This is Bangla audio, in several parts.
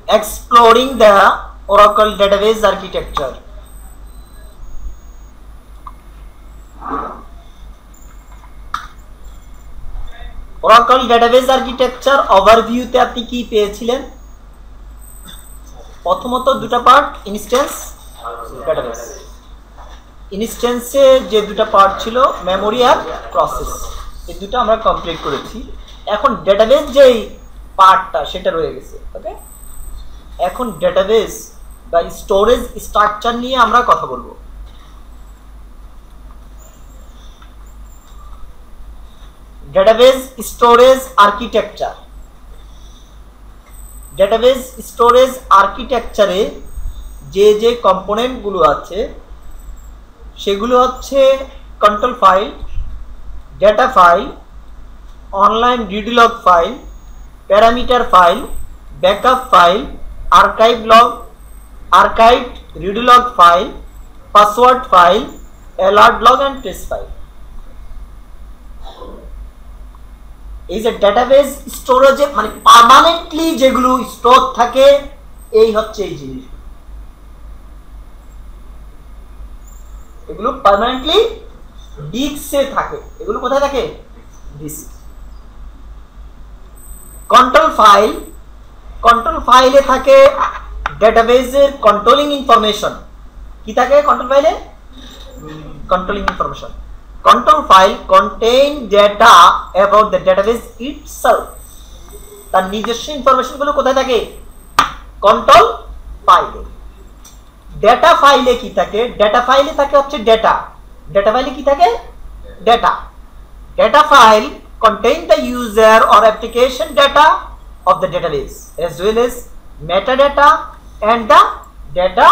exploring the Oracle database architecture. Oracle database architecture overview তে আপনি কি পেয়েছিলেন? প্রথমত দুটো পার্ট, ইনস্ট্যান্স, ডেটাবেস। ইনস্ট্যান্সে যে দুটো পার্ট ছিল মেমোরি আর প্রসেস, এই দুটো আমরা কমপ্লিট করেছি। এখন ডেটাবেস যেই পার্টটা সেটা রয়ে গেছে। ওকে, এখন ডেটাবেস বা স্টোরেজ স্ট্রাকচার নিয়ে আমরা কথা বলবো। Database storage architecture. Database storage আর্কিটেকচারে যে যে কম্পোনেন্টগুলো আছে সেগুলো হচ্ছে control file, data file, online redo log file, parameter file, backup file, archive log, archive redo log file, password file, alert log and test file. এই যে ডেটাবেস স্টোরেজে মানে পার্মানেন্টলি যেগুলো স্টোর থাকে, এই হচ্ছে এই জিনিস, এগুলো পার্মানেন্টলি ডিস্কে থাকে। এগুলো কোথায় থাকে? ডিস্ক। কন্ট্রোল ফাইল, কন্ট্রোল ফাইলে থাকে ডেটাবেসের কন্ট্রোলিং ইনফরমেশন। কি থাকে কন্ট্রোল ফাইলে? Controlling information. Control file contain data about the database itself. তার নিজস্ব ইনফরমেশন গুলো কোথায় থাকে? কন্ট্রোল ফাইলে। ডেটা ফাইলে কি থাকে? ডেটা ফাইলে থাকে হচ্ছে ডেটা। ডেটা ফাইলে কি থাকে? Data. Data file contain the user or application data of the database as well as metadata and the data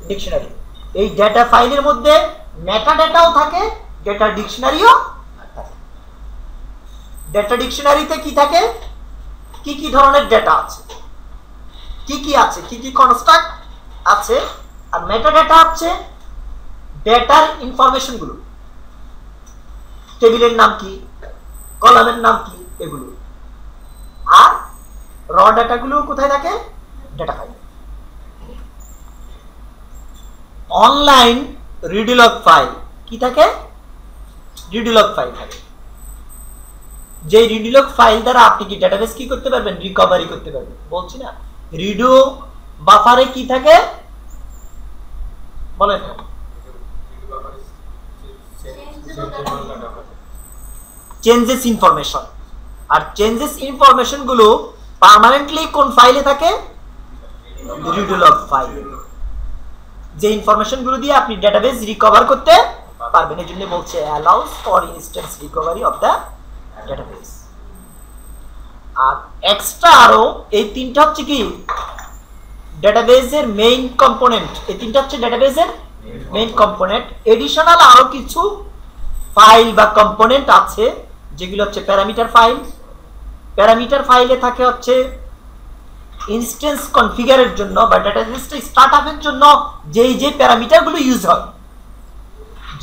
dictionary. এই ডেটা ফাইলের মধ্যে মেটাডাটাও থাকে, ডেটা ডিকশনারিও থাকে। ডেটা ডিকশনারিতে কি থাকে? কি কি ধরনের ডেটা আছে, কি কি আছে, কি কি কনস্ট্রাক্ট আছে। আর মেটাডাটা হচ্ছে ডেটার ইনফরমেশন গুলো, টেবিলের নাম কি, কলামের নাম কি, এগুলো। আর র ডেটা গুলো কোথায় থাকে? Data file. Online redo log file কি থাকে? রিডলগ ফাইল থাকে। যে রিডলগ ফাইল দ্বারা আপনি কি ডেটাবেস কি করতে পারবেন? রিকভারি করতে পারবেন। বলছি না, রিডো বাফারে কি থাকে বলেন? Changes information. আর চেঞ্জেস ইনফরমেশন গুলো পার্মানেন্টলি কোন ফাইলে থাকে? রিডলগ ফাইল। যে ইনফরমেশন গুলো দিয়ে আপনি ডেটাবেস রিকভার করতে পারবেন, এই জন্য বলছে allows for instance recovery of the database. আর এক্সট্রা আরো এই তিনটা হচ্ছে কি ডেটাবেসের মেইন কম্পোনেন্ট। এই তিনটা হচ্ছে ডেটাবেসের মেইন কম্পোনেন্ট। এডিশনাল আরো কিছু ফাইল বা কম্পোনেন্ট আছে যেগুলো হচ্ছে প্যারামিটার ফাইল। প্যারামিটার ফাইলে থাকে হচ্ছে ইনস্ট্যান্স কনফিগারের জন্য বা ডেটাবেসটা স্টার্ট আপের জন্য যেই যে প্যারামিটারগুলো ইউজ হয়,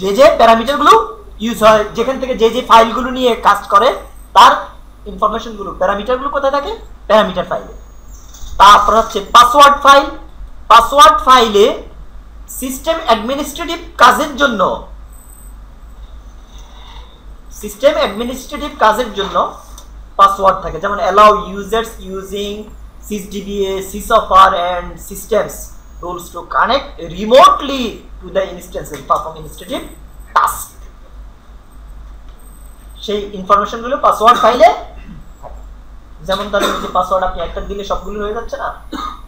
যে যে প্যারামিটারগুলো ইউজ হয়, যেখান থেকে যে যে ফাইলগুলো নিয়ে কাজ করে তার ইনফরমেশনগুলো, প্যারামিটারগুলো কোথায় থাকে? প্যারামিটার ফাইলে। তারপর হচ্ছে পাসওয়ার্ড ফাইল। পাসওয়ার্ড ফাইলে সিস্টেম অ্যাডমিনিস্ট্রেটিভ কাজের জন্য, সিস্টেম অ্যাডমিনিস্ট্রেটিভ কাজের জন্য পাসওয়ার্ড থাকে, যেমন allow users using sysdba, sysoffer and systems rules to connect remotely to the instances perform administrative task. সেই ইনফরমেশন গুলো পাসওয়ার্ড ফাইলে থাকে। যেমন ধরেন যে পাসওয়ার্ড আপনি একটা দিলে সবগুলো হয়ে যাচ্ছে না,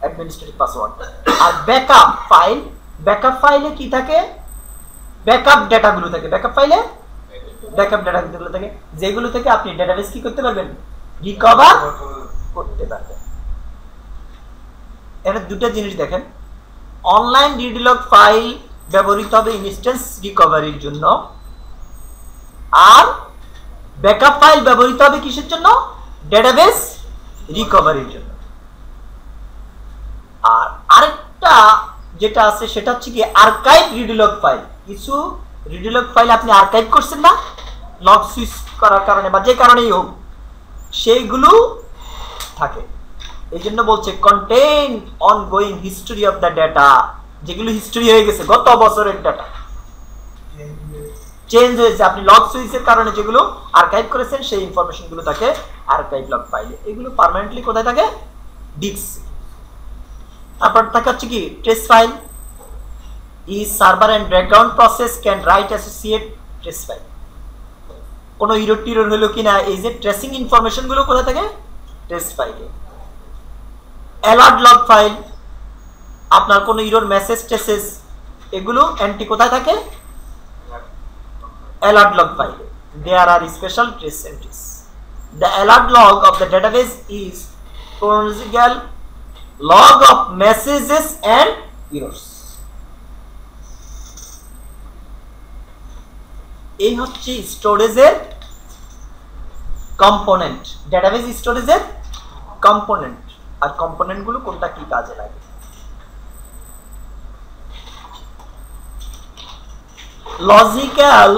অ্যাডমিনিস্ট্রেটিভ পাসওয়ার্ড। আর ব্যাকআপ ফাইল, ব্যাকআপ ফাইলে কি থাকে? ব্যাকআপ ডেটাগুলো থাকে। ব্যাকআপ ফাইলে ব্যাকআপ ডেটাগুলো থাকে, যেগুলো থেকে আপনি ডেটাবেস কি করতে পারবেন? রিকভার করতে পারবেন। এর দুটো জিনিস দেখেন, অনলাইন রিডলগ ফাইল ব্যবহৃত হবে ইনস্ট্যান্স রিকভারির জন্য, আর ব্যাকআপ ফাইল ব্যবহৃত হবে কিসের জন্য? ডেটাবেস রিকভারির জন্য। আর আরেকটা যেটা আছে সেটা হচ্ছে কি আর্কাইভ রিডলগ ফাইল। কিছু রিডলগ ফাইল আপনি আর্কাইভ করছেন না, লগ সুইচ করার কারণে বা যে কারণেই হোক, সেইগুলো থাকে। এইজন্য বলছে contain ongoing history of the data, যেগুলো হিস্টরি হয়ে গেছে গত বছরের ডেটা, চেঞ্জ হয়েছে, আপনি লগ সুইচের কারণে যেগুলো আর্কাইভ করেছেন সেই ইনফরমেশন গুলো থাকে আর্কাইভ লগ ফাইলে। এগুলো পার্মানেন্টলি কোথায় থাকে? ডিস্ক। তারপর থাকে হচ্ছে কি trace file. Each server and background process can write associate trace file. কোনো ইরর টিরর হলো কিনা এই যে ট্রেসিং ইনফরমেশন গুলো কোথায় থাকে? ট্রেস ফাইলে। অ্যালার্ট লগ ফাইল, আপনার কোনো ইরর মেসেজ ট্রেসেস এগুলো এন্ট্রি কোথায় থাকে? alert log file. There are special trace entries. The alert log of the database is chronological log of messages and errors. এই হচ্ছে স্টোরেজের কম্পোনেন্ট, ডেটাবেস স্টোরেজের কম্পোনেন্ট। আর কম্পোনেন্ট গুলো কোনটা কি কাজে লাগে? Logical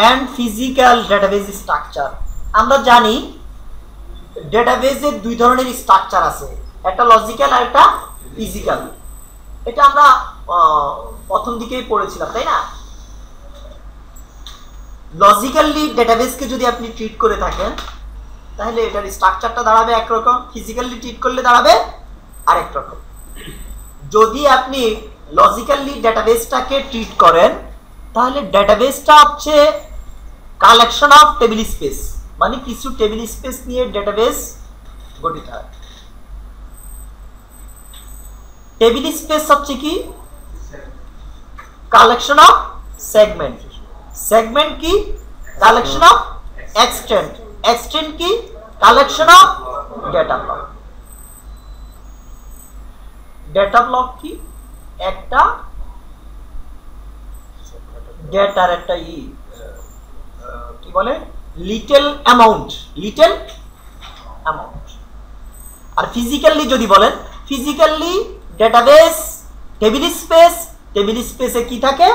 and physical database structure. আমরা জানি ডেটাবেসের দুই ধরনের স্ট্রাকচার আছে, একটা লজিক্যাল আর একটা ফিজিক্যাল। এটা আমরা প্রথম দিকেই পড়েছিলাম, তাই না? লজিক্যালি ডেটাবেসকে যদি আপনি ট্রিট করে থাকেন তাহলে এটার স্ট্রাকচারটা দাঁড়াবে একরকম, ফিজিক্যালি ট্রিট করলে দাঁড়াবে আরেক রকম। যদি আপনি লজিক্যালি ডেটাবেসটাকে ট্রিট করেন তাহলে ডেটাবেসটা হচ্ছে কালেকশন অফ টেবিল স্পেস, মানে কিছু টেবিল স্পেস নিয়ে ডেটাবেস গঠিত হয়। টেবিল স্পেস হচ্ছে কি? Collection of segment. সেগমেন্ট কি? Collection of extent. এক্সটেন্ট কি? Collection of data block. Data block কি? একটা ডেটার একটা কি বলে লিটল অ্যামাউন্ট, লিটল অ্যামাউন্ট। আর ফিজিক্যালি যদি বলেন, physically database table space, table স্পেসে কি থাকে?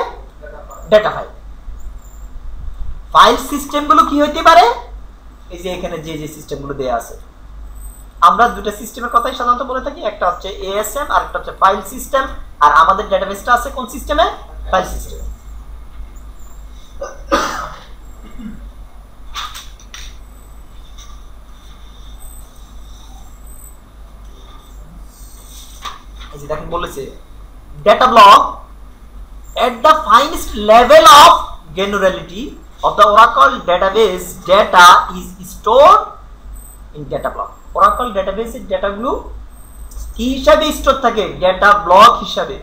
Data file. ফাইল সিস্টেমগুলো কি হতে পারে? এই যে এখানে যে যে সিস্টেমগুলো দেয়া আছে, আমরা দুটো সিস্টেমের কথাই সাধারণত বলে থাকি, একটা হচ্ছে এএসএম আর একটা হচ্ছে ফাইল সিস্টেম। আর আমাদের ডেটাবেসটা আছে কোন সিস্টেমে? ফাইল সিস্টেমে। দেখেন বলেছে data block at the finest level of granularity of the Oracle database data is stored in data block. Oracle database এর ডেটাগুলো কি হিসাবে স্টোর থাকে? ডেটা ব্লক হিসাবে।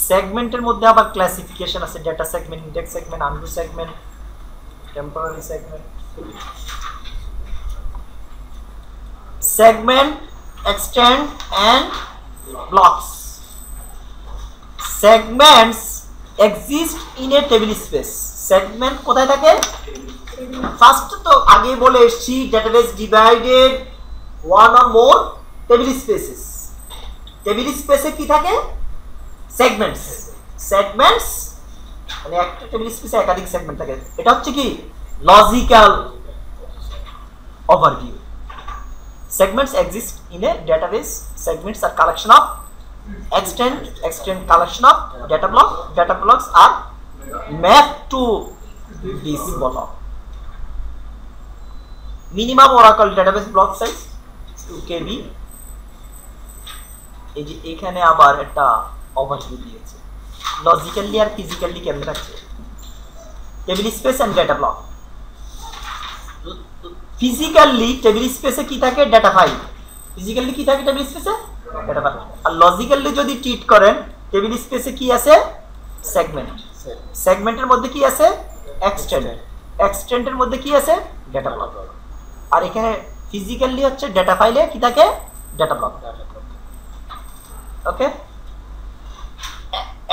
সেগমেন্টের মধ্যে আবার ক্লাসিফিকেশন আছে, data segment, index segment, undo segment, temporary segment. Segment, extent and blocks. Segments exist in a table space. Segment কোথায় থাকে? ফার্স্ট তো আগে বলে এসেছি database divided one or more table spaces. Table স্পেসে কি থাকে? সেগমেন্টস। সেগমেন্টস মানে একটা টেবিল স্পেসে একাধিক সেগমেন্ট থাকে। এটা হচ্ছে কি logical overview. Segments exist in a database. Segments are collection of extend collection of data block. Data blocks are mapped to this block. Minimum Oracle database block size 2 KB. এই যে এখানে আবার একটা ওভারভিউ দিয়েছে লজিক্যালি আর ফিজিক্যালি কেমন থাকছে table space and data block. Physically table স্পেসে কি থাকে? Data file. ফিজিক্যালি কি থাকে টেবিল স্পেসে? Data file. আর লজিক্যালি যদি ট্রিট করেন টেবিল স্পেসে কি আছে? সেগমেন্ট। সেগমেন্টের মধ্যে কি আছে? এক্সটেন্ড। এক্সটেন্ডের মধ্যে কি আছে? Data block. আর এখানে ফিজিক্যালি হচ্ছে ডেটা ফাইলে কি থাকে? Data block. ওকে,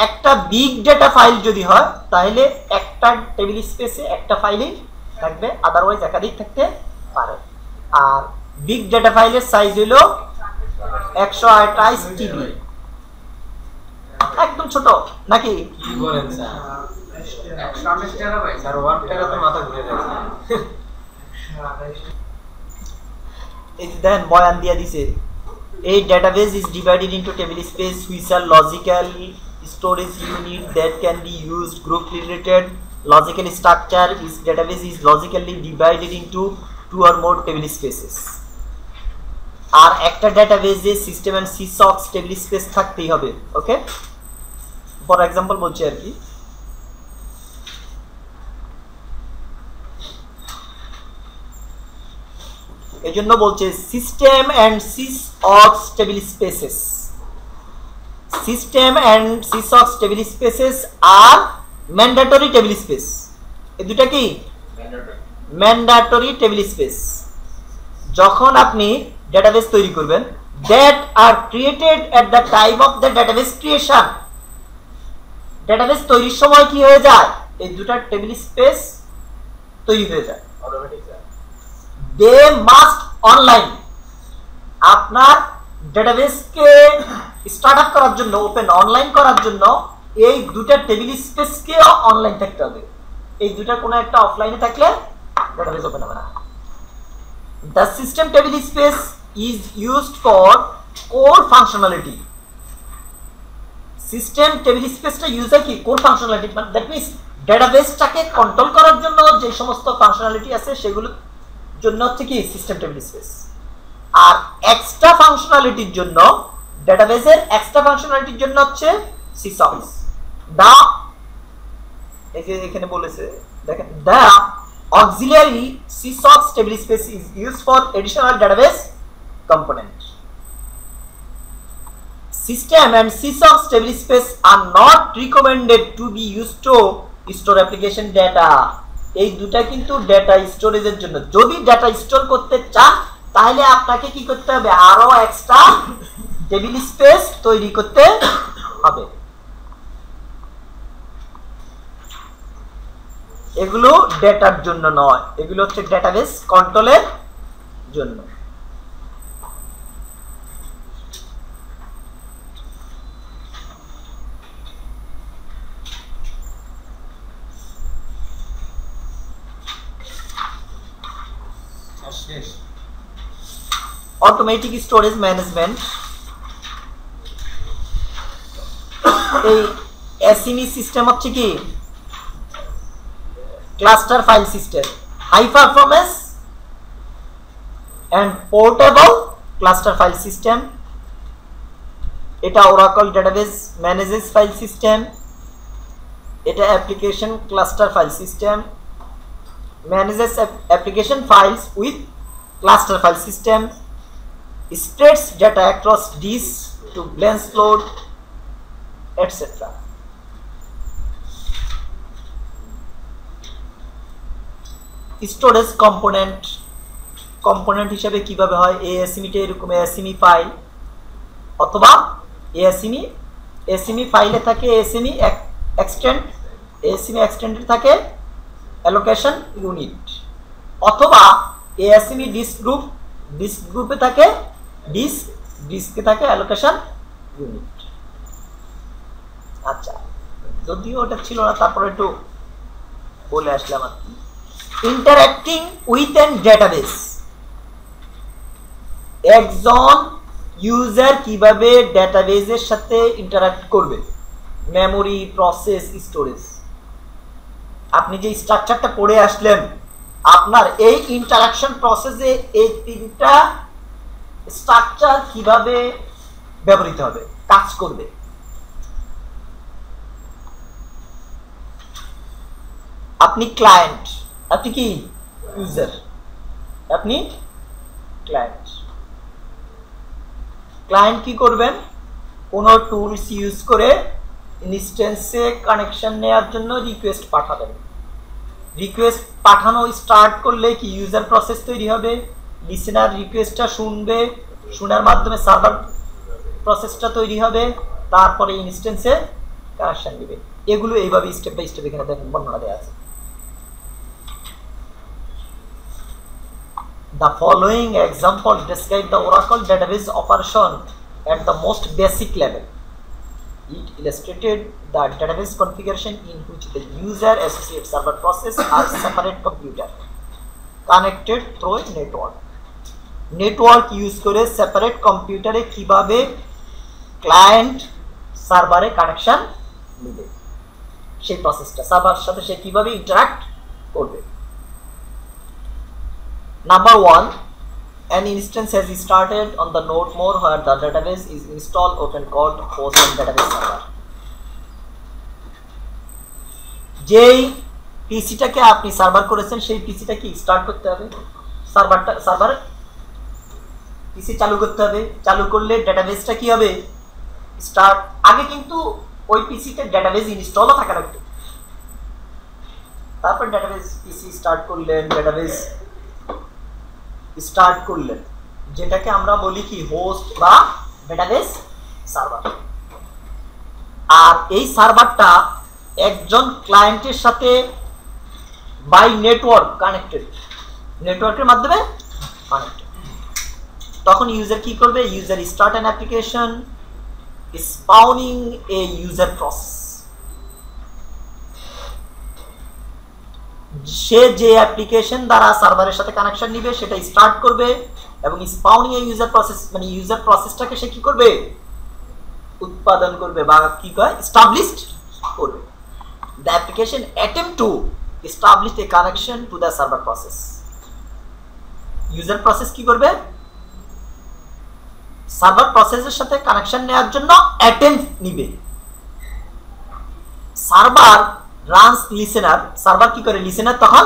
একটা বিগ ডেটা ফাইল যদি হয় তাহলে একটা টেবিল স্পেসে একটা ফাইলই থাকবে, আদারওয়াইজ একাধিক থাকতে পারে। আর বিগ ডেটা ফাইলের সাইজ হলো 128 TB। একদম ছোট নাকি? কি বলেন স্যার? 128 টেরাবাইট স্যার, 1 টেরা তো মাথা ঘুরে যাচ্ছে। এই দেন বয়ান দিয়া দিছে, a database is divided into table space which are logical storage unit that can be used group related logical structure. Each database is logically divided into 2 or more table spaces. আর একটা ডেটাবেজে system and sysaux table space থাকতেই হবে। ওকে, ফর এক্সাম্পল বলছি আর কি, এই জন্য বলছে system and sysaux table spaces. System and sysaux table spaces are mandatory table space. এই দুটা কি ম্যান্ডেটরি টেবিল স্পেস। যখন আপনি ডেটাবেস তৈরি করবেন, that are created at the time of the database creation, database তৈরির সময় কি হয়ে যায়, এই দুটা টেবিল স্পেস তৈরি হয়ে যায় automatic sir. they must online, আপনার ডেটাবেসকে স্টার্ট আপ করার জন্য, ওপেন অনলাইন করার জন্য এই দুটা টেবিল স্পেসকে অনলাইন থাকতে হবে। এই দুটার কোনো একটা অফলাইনে থাকলে ডেটাবেস ওপেন হবে না। The system table space is used for core functionality. System table space টা ইউজ হয় কি core functionality, that means ডেটাবেসটাকে কন্ট্রোল করার জন্য যে সমস্ত ফাংশনালিটি আছে সেগুলোর জন্য হচ্ছে কি সিস্টেম টেবিল স্পেস। আর এক্সট্রা ফাংশনালিটির জন্য, ডেটাবেসের এক্সট্রা ফাংশনালিটির জন্য হচ্ছে সিসক্স। দা এখানে বলেছে দেখেন, দা auxiliary sysocs table space is used for additional database component. System and sysocs table space are not recommended to be used to store application data. এই দুটা কিন্তু ডেটা স্টোরেজের জন্য। যদি ডেটা স্টোর করতে চান তাহলে আপনাকে কি করতে হবে, আরো এক্সট্রা টেবিল স্পেস তৈরি করতে হবে। এগুলো ডেটার জন্য নয়, এগুলো হচ্ছে ডেটাবেস কন্ট্রোলের জন্য। অটোমেটিক স্টোরেজ ম্যানেজমেন্ট, এই এসএমই সিস্টেম হচ্ছে কি cluster file system, high performance and portable cluster file system. এটা Oracle database manages file system, এটা application cluster file system, manages application files with cluster file system, spreads data across disk to balance load, etc. Storage component হিসেবে কিভাবে হয়, এএসএমই টা এরকম এএসএমই ফাইল, অথবা এএসএমই ফাইলে থাকে এএসএমই এক্সটেন্ড, এএসএমই এক্সটেন্ডে থাকে অ্যালোকেশন ইউনিট, অথবা এএসএমই ডিস্ক গ্রুপে থাকে ডিস্কে থাকে অ্যালোকেশন ইউনিট। আচ্ছা, যদিও ওটা ছিল না তারপরে একটু বলে আসলাম আর কি। ইন্টারঅ্যাক্টিং উইথ এন ডেটাবেস, একজন ইউজার কিভাবে ডেটাবেসের সাথে ইন্টারঅ্যাক্ট করবে, মেমোরি, প্রসেস, স্টোরেজ। আপনি যে স্ট্রাকচারটা পড়ে আসলেন, আপনার এই ইন্টারঅ্যাকশন প্রসেসে এই তিনটা স্ট্রাকচার কিভাবে ব্যবহৃত হবে, কাজ করবে। আপনি ক্লায়েন্ট, আপনি কি ইউজার, আপনি ক্লায়েন্ট কি করবেন, কোন টুলস ইউজ করে ইনস্ট্যান্সে কানেকশন নেওয়ার জন্য রিকোয়েস্ট পাঠাবেন। রিকোয়েস্ট পাঠানো স্টার্ট করলে কি ইউজার প্রসেস তৈরি হবে, লিসেনার রিকোয়েস্টটা শুনবে, শোনার মাধ্যমে সার্ভার প্রসেসটা তৈরি হবে, তারপরে ইনস্ট্যান্সে কানেকশন নেবে। এগুলো এইভাবে স্টেপ বাই স্টেপ এখানে দেখেন বর্ণনা দেওয়া আছে। The following example describe the Oracle database operation at the most basic level. It illustrated the database configuration in which the user associate server process are separate computer connected through a network. Network use করে সেপারেট কম্পিউটারে কিভাবে ক্লায়েন্ট সার্ভারে কানেকশন নেবে সেই প্রসেসটা সার্ভারের সাথে সে কিভাবে ইন্টারঅ্যাক্ট করবে number 1 an instance has started on the node more where the database is installed open called host and database server যেই পিসিটাকে আপনি সার্ভার করেছেন সেই পিসিটা কি স্টার্ট করতে হবে সার্ভার পিসি চালু করতে হবে চালু করলে ডেটাবেসটা কি হবে স্টার্ট আগে কিন্তু ওই পিসিতে ডেটাবেস ইনস্টলও থাকা লাগবে তারপর ডেটাবেস পিসি স্টার্ট করলেন ডেটাবেস স্টার্ট করলেন যেটাকে আমরা বলি কি হোস্ট বা ডেটাবেস সার্ভার আর এই সার্ভারটা একজন ক্লায়েন্টের সাথে বাই নেটওয়ার্ক কানেক্টেড নেটওয়ার্কের মাধ্যমে কানেক্টেড তখন ইউজার কি করবে user start an application spawning a user process সে যে অ্যাপ্লিকেশন দ্বারা সার্ভারের সাথে কানেকশন নিবে সেটা স্টার্ট করবে এবং স্পাউনিং এ ইউজার প্রসেস মানে ইউজার প্রসেসটাকে সে কি করবে উৎপাদন করবে বা কি কয় এস্টাবলিশড করবে the application attempt to establish a connection to the server process user process কি করবে সার্ভার প্রসেসের সাথে কানেকশন নেওয়ার জন্য অ্যাটেম্প্ট নিবে সার্ভার রানস লিসেনার সার্ভার কি করে লিসেনার তখন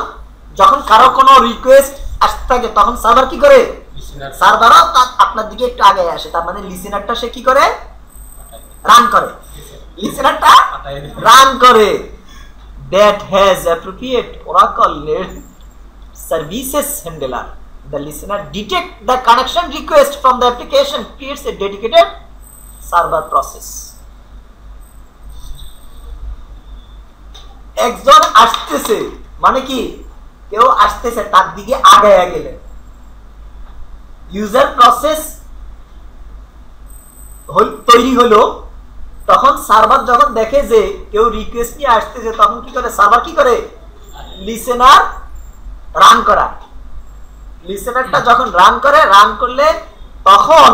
যখন কারো কোনো রিকোয়েস্ট আসতে থাকে তখন সার্ভার কি করে সার্ভারও আপনার দিকে একটু আগে আসে তার মানে লিসেনারটা সে কি করে রান করে লিসেনারটা রান করে that has appropriate Oracle services handler the listener detect the connection request from the application creates a dedicated server process একজন আসতেছে মানে কি কেউ আসতেছে তার দিকে আগায়া গেলে ইউজার প্রসেস তৈরি হলো তখন সার্ভার যখন দেখে যে কেউ রিকোয়েস্ট নিয়ে আসতেছে তখন কি করে সার্ভার কি করে লিসেনার রান করা লিসেনারটা যখন রান করে রান করলে তখন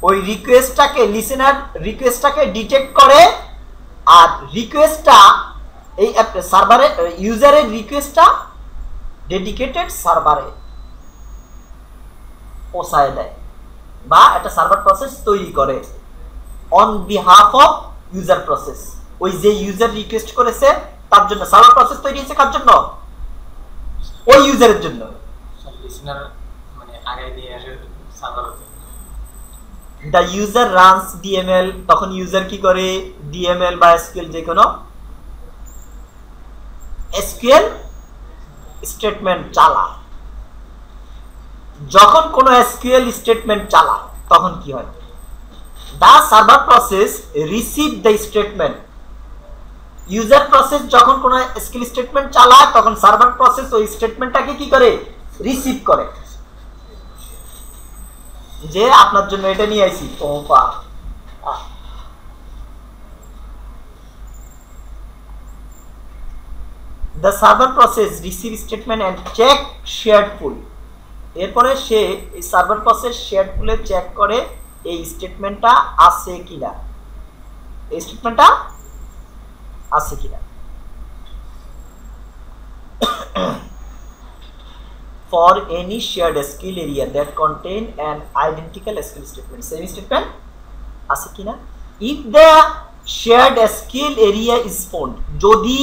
ওই রিকোয়েস্টটাকে লিসেনার রিকোয়েস্টটাকে ডিটেক্ট করে আর রিকোয়েস্টটা এই সার্ভারে ইউজারের রিকোয়েস্টটা ডেডিকেটেড সার্ভারে পৌঁছায় দেয় বা একটা সার্ভার প্রসেস তৈরি করে on behalf of user process ওই যে ইউজার রিকোয়েস্ট করেছে তার জন্য সার্ভার প্রসেস তৈরি হয়েছে কার জন্য ওই ইউজারের জন্য লিসেনার মানে আগে দিয়ে আসে server the user runs dml তখন ইউজার কি করে dml বা sql যে কোনো sql স্টেটমেন্ট চালায় যখন কোনো sql স্টেটমেন্ট চালায় তখন কি হয় the server process receive the statement user process যখন কোন SQL স্টেটমেন্ট চালায় তখন সার্ভার প্রসেস ওই স্টেটমেন্টটাকে কি করে রিসিভ করে যে আপনার জন্য এটা নিয়ে আইছি তোফা the server process receive statement and check shared pool এরপরে সে এই সার্ভার প্রসেস shared pool-এ চেক করে এই স্টেটমেন্টটা আছে কিনা এই স্টেটমেন্টটা আছে কিনা for any shared SQL area that contain an identical SQL statement same statement আছে কিনা if the shared SQL area is found যদি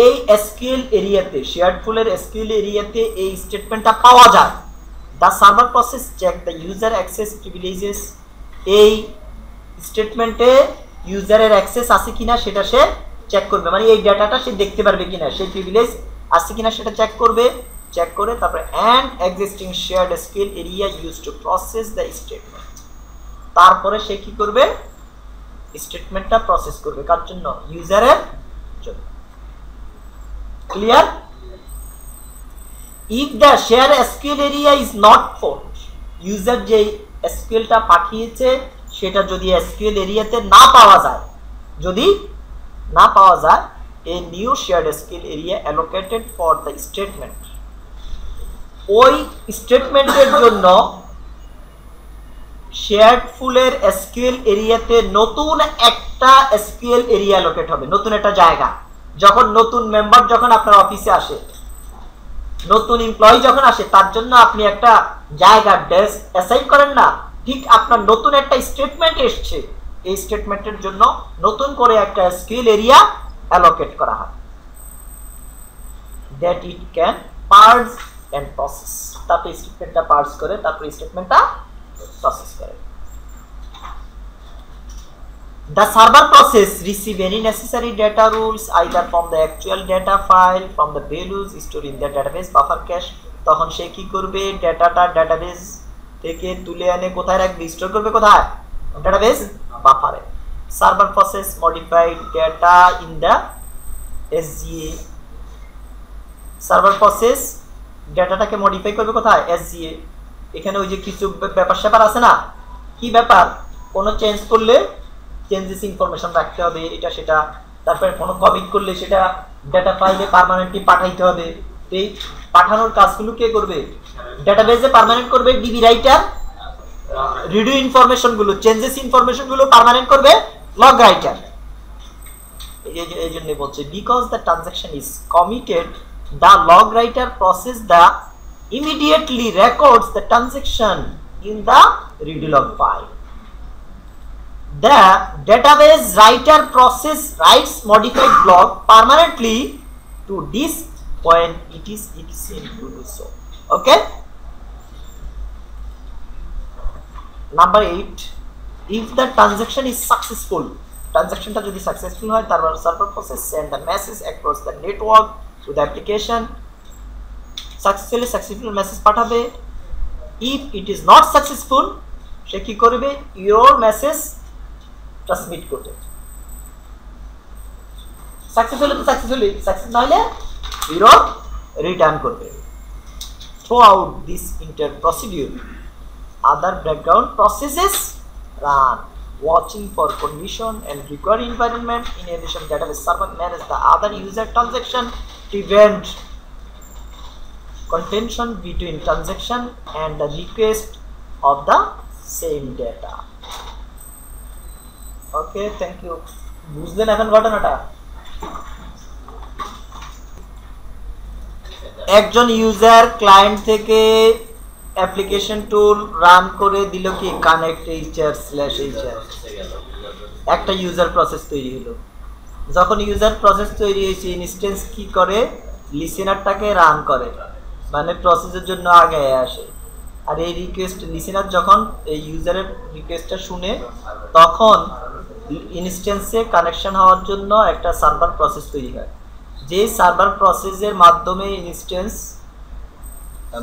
এই SQL এরিয়াতে shared pool-এর SQL এরিয়াতে এই স্টেটমেন্টটা পাওয়া যায় the server process check the user access privileges এই স্টেটমেন্টে ইউজারের অ্যাক্সেস আছে কিনা সেটা সে চেক করবে মানে এই ডাটাটা সে দেখতে পারবে কিনা সেই প্রিভিলেজ আছে কিনা সেটা চেক করবে চেক করে তারপরে and existing shared SQL area used to process the statement তারপরে সে কি করবে স্টেটমেন্টটা প্রসেস করবে কার জন্য ইউজারের জন্য clear if the shared SQL area is not found user যে SQL টা পাঠিয়েছে সেটা যদি এসকিউএল এরিয়াতে না পাওয়া যায়, যদি না পাওয়া যায়, a new shared SQL area allocated for the statement, ওই স্টেটমেন্টের জন্য শেয়ার্ড ফুলের এসকিউএল এরিয়াতে নতুন একটা এসকিউএল এরিয়া অ্যালোকেট হবে, নতুন একটা জায়গা। যখন নতুন মেম্বার যখন আপনার অফিসে আসে, নতুন এমপ্লয়ি যখন আসে, তার জন্য আপনি একটা জায়গা ডেস্ক অ্যাসাইন করেন না, ঠিক আপনার নতুন একটা স্টেটমেন্ট এসছে, এই স্টেটমেন্টের জন্য নতুন করে একটা এসকিউএল এরিয়া অ্যালোকেট করা হয়, that it can parse and process. তারপর স্টেটমেন্টটা পার্স করে, তারপর স্টেটমেন্টটা প্রসেস করে। The server process receive any necessary data rules either from the actual data file, from the values stored in the database buffer cache। তখন সে কি করবে, ডেটাটা ডেটাবেস থেকে তুলে এনে কোথায় রাখবে, স্টোর করবে কোথায়, ডেটাবেস বাফারে। Server process modified data in the SGA, server process ডেটাটাকে মডিফাই করবে কোথায়, SGA। এখানে ওই যে কিছু ব্যাপার স্যাপার আছে না, কি ব্যাপার, কোনো চেঞ্জ করলে চেঞ্জেস ইনফরমেশন রাখতে হবে, এটা সেটা। তারপরে কোনো কমিট করলে সেটা ডেটা ফাইলে পার্মানেন্টলি পাঠাইতে হবে। এই পাঠানোর কাজগুলো কে করবে, ডেটাবেসে পার্মানেন্ট করবে ডিবি রাইটার, রিডিউ ইনফরমেশন গুলো, চেঞ্জেস ইনফরমেশন গুলো পার্মানেন্ট করবে লগ রাইটার। এই জন্য বলছে because the transaction is committed, the log writer process the immediately records the transaction in the redo log file. The database writer process writes modified block permanently to disk when it is seen to do so. Okay. Number 8, if the transaction is successful, transaction ta jodi successful hoy, tarpor server process send the message across the network to the application, successful message পাঠাবে। if it is not successful, সে কি করবে, your message ট্রান্সমিট করবে। সাকসেসফুল তো সাকসেসফুলি, সাকসেস না হলে error রিটার্ন করবে। throughout this entire procedure other background processes run watching for condition and required environment. In addition, database server manage the other user transaction, prevent contention between transaction and the request of the same data. Okay, thank you. বুঝলেন এখন ঘটনাটা? একজন ইউজার ক্লায়েন্ট থেকে অ্যাপ্লিকেশন টুল রান করে দিল কি কানেক্ট HR/HR, একটা ইউজার প্রসেস তৈরি হলো। যখন ইউজার প্রসেস তৈরি হয়েছে, ইনস্ট্যান্স কি করে, লিসেনারটাকে রান করে, মানে প্রসেসের জন্য আগে আসে। আর এই রিকোয়েস্ট লিসেনার যখন এই ইউজারের রিকোয়েস্টটা শুনে, তখন ইনস্ট্যান্সে কানেকশন হওয়ার জন্য একটা সার্ভার প্রসেস তৈরি হয়। যে সার্ভার প্রসেসের মাধ্যমে ইনস্ট্যান্স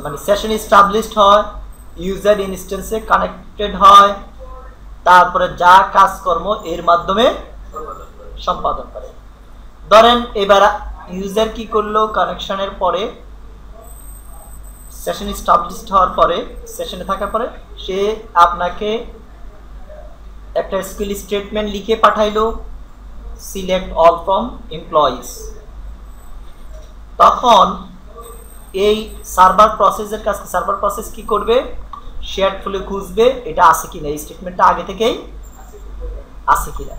মানে সেশন এস্টাবলিশড হয়, ইউজার ইনস্ট্যান্সে কানেক্টেড হয়, তারপরে যা কাজকর্ম এর মাধ্যমে সম্পাদন করে। ধরেন এবার ইউজার কি করলো, কানেকশনের পরে সেশন এস্টাবলিশড হওয়ার পরে, সেশনে থাকার পরে সে আপনাকে একটা এসকিউএল স্টেটমেন্ট লিখে পাঠাইলো, সিলেক্ট অল ফ্রম এমপ্লয়িজ। তখন এই সার্ভার প্রসেসের কাছে সার্ভার প্রসেস কি করবে, শেয়ার্ড ফুলে খুঁজবে এটা আছে কিনা, এই স্টেটমেন্টটা আগে থেকেই আছে কিনা।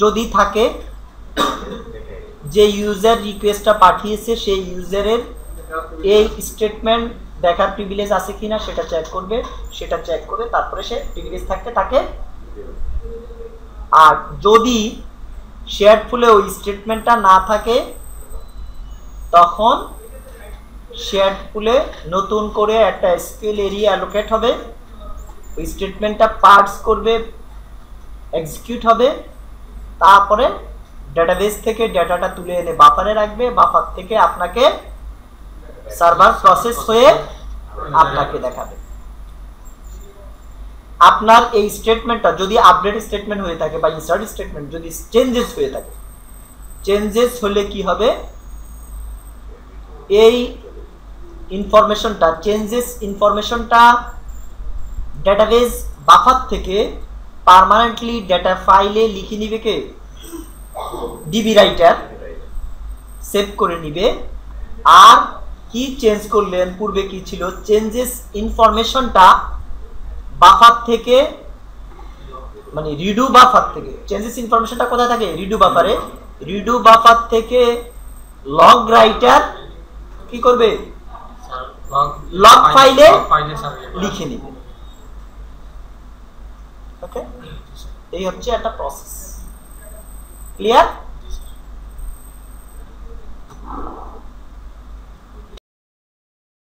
যদি থাকে, যে ইউজার রিকোয়েস্টটা পাঠিয়েছে সেই ইউজারের এই স্টেটমেন্ট দেখার প্রিভিলেজ আছে কিনা সেটা চেক করবে, সেটা চেক করে তারপরে সে প্রিভিলেজ থাকতে তাকে। আর যদি শেয়ার্ড ফুলে ওই স্টেটমেন্টটা না থাকে, তখন শেয়ার্ড ফুলে নতুন করে একটা এসকিউএল এরিয়া অ্যালোকেট হবে, ওই স্টেটমেন্টটা পার্স করবে, এক্সিকিউট হবে, তারপরে ডেটাবেস থেকে ডেটাটা তুলে এনে বাফারে রাখবে, বাফার থেকে আপনাকে সার্ভার প্রসেস হয়ে আপনাকে দেখাবে। আপনার এই স্টেটমেন্টটা যদি আপডেট স্টেটমেন্ট হয়ে থাকে বা ইনসার্ট স্টেটমেন্ট যদি চেঞ্জেস হয়ে থাকে, চেঞ্জেস হলে কি হবে, এই ইনফরমেশনটা চেঞ্জেস ইনফরমেশনটা ডেটাবেজ বাফার থেকে পার্মানেন্টলি ডেটা ফাইলে লিখে নিবে কে? ডিবি রাইটার সেভ করে নিবে। আর কি চেঞ্জ করলেন, পূর্বে কি ছিল, চেঞ্জেস ইনফরমেশনটা বাফার থেকে, মানে রিডু বাফার থেকে, চেঞ্জেস ইনফরমেশনটা কোথায় থাকে? রিডু বাফারে। রিডু বাফার থেকে লগ রাইটার কি করবে? লগ ফাইলে লিখে নিবে। ওকে, এই হচ্ছে একটা প্রসেস। ক্লিয়ার?